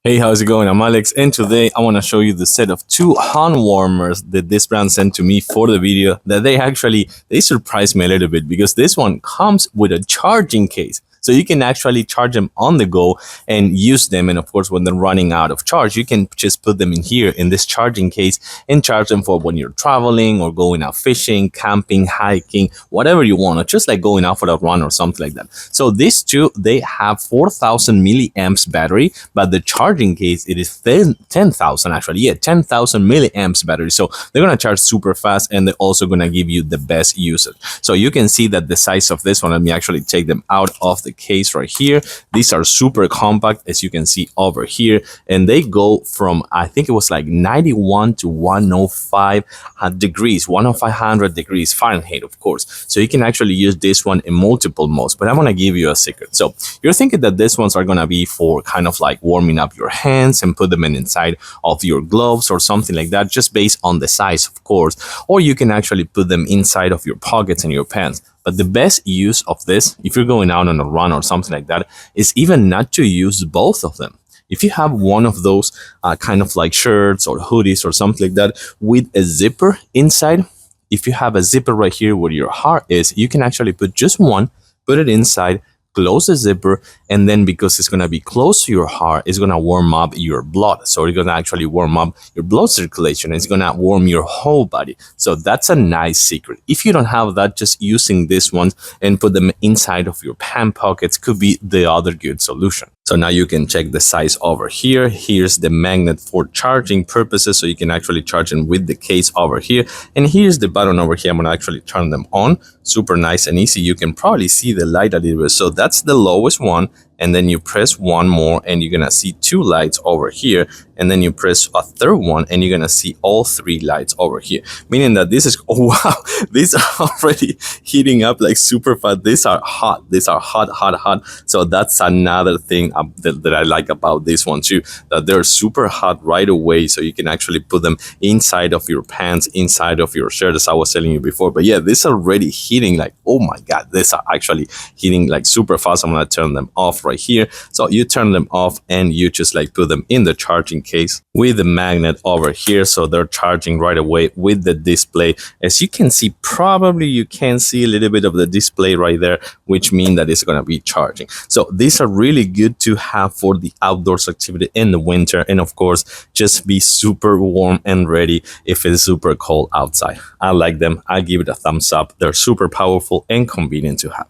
Hey, how's it going? I'm Alex, and today I want to show you the set of two hand warmers that this brand sent to me for the video. That they surprised me a little bit because this one comes with a charging case. So you can actually charge them on the go and use them. And of course, when they're running out of charge, you can just put them in here in this charging case and charge them for when you're traveling or going out fishing, camping, hiking, whatever you want, or just like going out for a run or something like that. So these two, they have 4,000 milliamps battery, but the charging case, it is 10,000 actually. Yeah, 10,000 milliamps battery. So they're going to charge super fast, and they're also going to give you the best usage. So you can see that the size of this one, let me actually take them out of the case right here. These are super compact, as you can see over here, and they go from, I think it was like 91 to 105 degrees, 105 degrees Fahrenheit, of course. So you can actually use this one in multiple modes, but I'm going to give you a secret. So you're thinking that these ones are going to be for kind of like warming up your hands and put them inside of your gloves or something like that, just based on the size, of course, or you can actually put them inside of your pockets and your pants. But the best use of this, if you're going out on a run or something like that, is even not to use both of them. If you have one of those kind of like shirts or hoodies or something like that with a zipper inside, if you have a zipper right here where your heart is, you can actually put just one, put it inside, close the zipper, and then because it's going to be close to your heart, it's going to warm up your blood. So it's going to actually warm up your blood circulation. It's going to warm your whole body. So that's a nice secret. If you don't have that, just using this one and put them inside of your pant pockets could be the other good solution. So now you can check the size over here. Here's the magnet for charging purposes, so you can actually charge them with the case over here. And here's the button over here. I'm gonna actually turn them on. Super nice and easy. You can probably see the light a little bit. So that's the lowest one. And then you press one more and you're gonna see two lights over here, and then you press a third one and you're gonna see all three lights over here, meaning that this is, oh wow, these are already heating up like super fast. These are hot, hot. So that's another thing that I like about this one too, that they're super hot right away. So you can actually put them inside of your pants, inside of your shirt, as I was telling you before. But yeah, this already heating like, oh my god, these are actually heating like super fast. I'm gonna turn them off right here. So you turn them off and you just like put them in the charging case with the magnet over here, so they're charging right away with the display. As you can see, probably you can see a little bit of the display right there, which means that it's going to be charging. So these are really good to have for the outdoors activity in the winter, and of course just be super warm and ready if it's super cold outside. I like them. I give it a thumbs up. They're super powerful and convenient to have.